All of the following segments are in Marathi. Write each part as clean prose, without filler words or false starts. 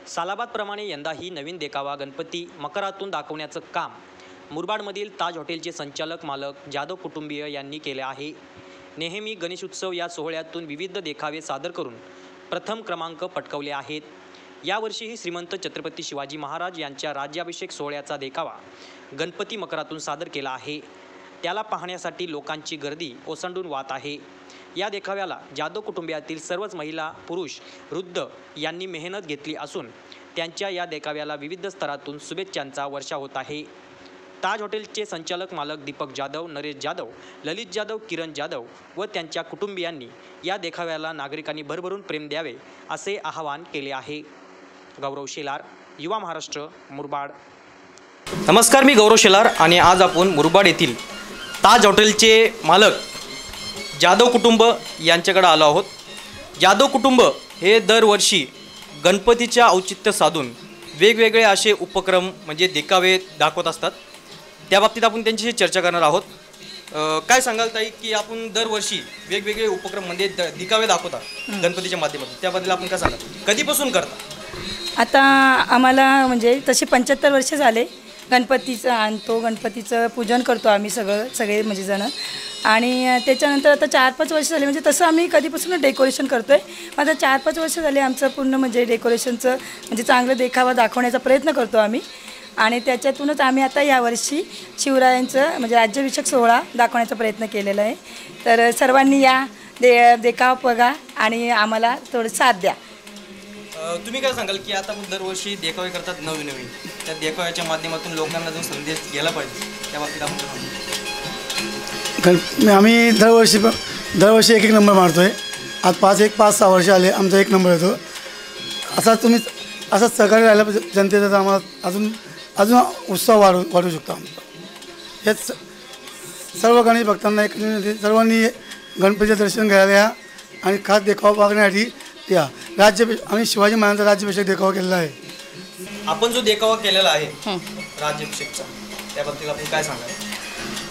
सालाबादप्रमाणे यंदाही नवीन देखावा गणपती मकरातून दाखवण्याचं काम मुरबाडमधील ताज हॉटेलचे संचालक मालक जाधव कुटुंबीय यांनी केले आहे। नेहमी गणेशोत्सव या सोहळ्यातून विविध देखावे सादर करून प्रथम क्रमांक पटकावले आहेत। यावर्षीही श्रीमंत छत्रपती शिवाजी महाराज यांच्या राज्याभिषेक सोहळ्याचा देखावा गणपती मकरातून सादर केला आहे। त्याला पाहण्यासाठी लोकांची गर्दी ओसंडून वाहत आहे। या देखाव्याला जाधव कुटुंबियातील सर्वच महिला पुरुष वृद्ध यांनी मेहनत घेतली असून त्यांच्या या देखाव्याला विविध स्तरातून शुभेच्छांचा वर्षाव होत आहे। ताज हॉटेलचे संचालक मालक दीपक जाधव, नरेश जाधव, ललित जाधव, किरण जाधव व त्यांच्या कुटुंबियांनी या देखाव्याला नागरिकांनी भरभरून प्रेम द्यावे असे आवाहन केले आहे। गौरव शेलार, युवा महाराष्ट्र, मुरबाड। नमस्कार, मी गौरव शेलार आणि आज आपण मुरबाड येथील ताज हॉटेलचे मालक जाधव कुटुंब यांच्याकडे आलो आहोत। जाधव कुटुंब हे दरवर्षी गणपतीच्या औचित्य साधून वेगवेगळे असे उपक्रम म्हणजे देखावे दाखवत असतात। त्या बाबतीत आपण त्यांच्याशी चर्चा करणार आहोत। काय सांगाल ताई की आपण दरवर्षी वेगवेगळे उपक्रम म्हणजे देखावे दाखवता गणपतीच्या माध्यमातून, त्याबद्दल आपण काय सांगाल, कधीपासून करता? आता आम्हाला म्हणजे तसे 75 वर्ष झाले गणपतीचं आणतो, गणपतीचं पूजन करतो आम्ही सगळे म्हणजे जण। आणि त्याच्यानंतर आता 4-5 वर्ष झाले म्हणजे तसं आम्ही कधीपासून डेकोरेशन करतो आहे। आता 4-5 वर्ष झाले आमचं पूर्ण म्हणजे डेकोरेशनचं म्हणजे चांगलं देखावा दाखवण्याचा प्रयत्न करतो आम्ही। आणि त्याच्यातूनच आम्ही आता यावर्षी शिवरायांचं म्हणजे राज्याभिषेक सोहळा दाखवण्याचा प्रयत्न केलेला आहे। तर सर्वांनी या देखावा बघा आणि आम्हाला थोडं साथ द्या। तुम्ही काय सांगाल की आता आपण दरवर्षी देखावे करतात नवीन त्या देखाव्याच्या माध्यमातून लोकांना जो संदेश गेला पाहिजे त्या बाबतीत आपण आम्ही दरवर्षी एक नंबर मारतो आहे। आज 5-6 वर्ष आले आमचा 1 नंबर येतो। असंच सहकार्य राहिलं पाहिजे जनतेचा, तर आम्हाला अजून उत्साह वाढू शकतो आमचा। हेच सर्व गणेश भक्तांना एक सर्वांनी गणपतीचं दर्शन घ्यायला या आणि खास देखावा बघण्यासाठी या आम्ही शिवाजी महाराजांचा राज्याभिषेक देखावा केलेला आहे। आपण जो देखावा केलेला आहे राज्याभिषेकचा, त्याबद्दल आपण काय सांगाल?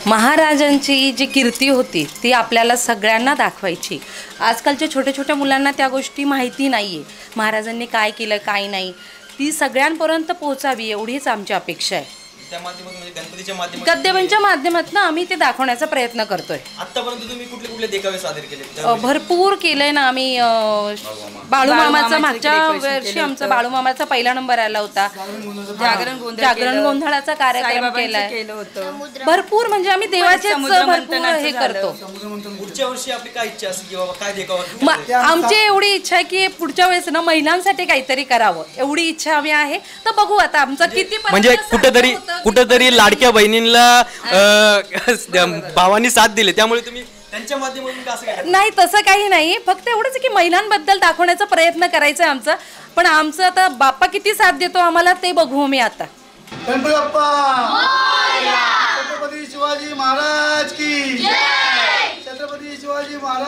महाराजांची जी कीर्ती होती ती आपल्याला सगळ्यांना दाखवायची। आजकालच्या छोट्या छोट्या मुलांना त्या गोष्टी माहिती नाही आहे, महाराजांनी काय केलं काय नाही, ती सगळ्यांपर्यंत पोहोचावी एवढीच आमची अपेक्षा आहे। त्या माध्यमातून म्हणजे गणपतीच्या माध्यमातून आम्ही ते दाखवण्याचा प्रयत्न करतोय। आतापर्यंत तुम्ही कुठले देखावे सादर केले? भरपूर केलंय ना आम्ही। बाळूमामाचा मागच्या वर्षी आमचा बाळूमामाचा पहिला नंबर आला होता। जागरण गोंधळाचा कार्यक्रम केलाय भरपूर, म्हणजे आम्ही देवाचे भरपूर हे करतो। पुढच्या वर्षी आपली काय इच्छा असते की बाबा काय देखावा? आमची एवढी इच्छा आहे की पुढच्या वेळेस ना महिलांसाठी काहीतरी करावं, एवढी इच्छा आम्ही आहे। तर बघू आता आमचं किती म्हणजे कुठेतरी लाडक्या बहिणींना भावानी साथ दिले, त्यामुळे तुम्ही त्यांच्या माध्यमातून असं नाही, तसं काही नाही, फक्त एवढंच की महिलांबद्दल दाखवण्याचा प्रयत्न करायचा आहे आमचा। पण आमचं आता बाप्पा किती साथ देतो आम्हाला ते बघू मी आता। गणपती बाप्पा, छत्रपती शिवाजी महाराज की जय, छत्रपती शिवाजी महाराज।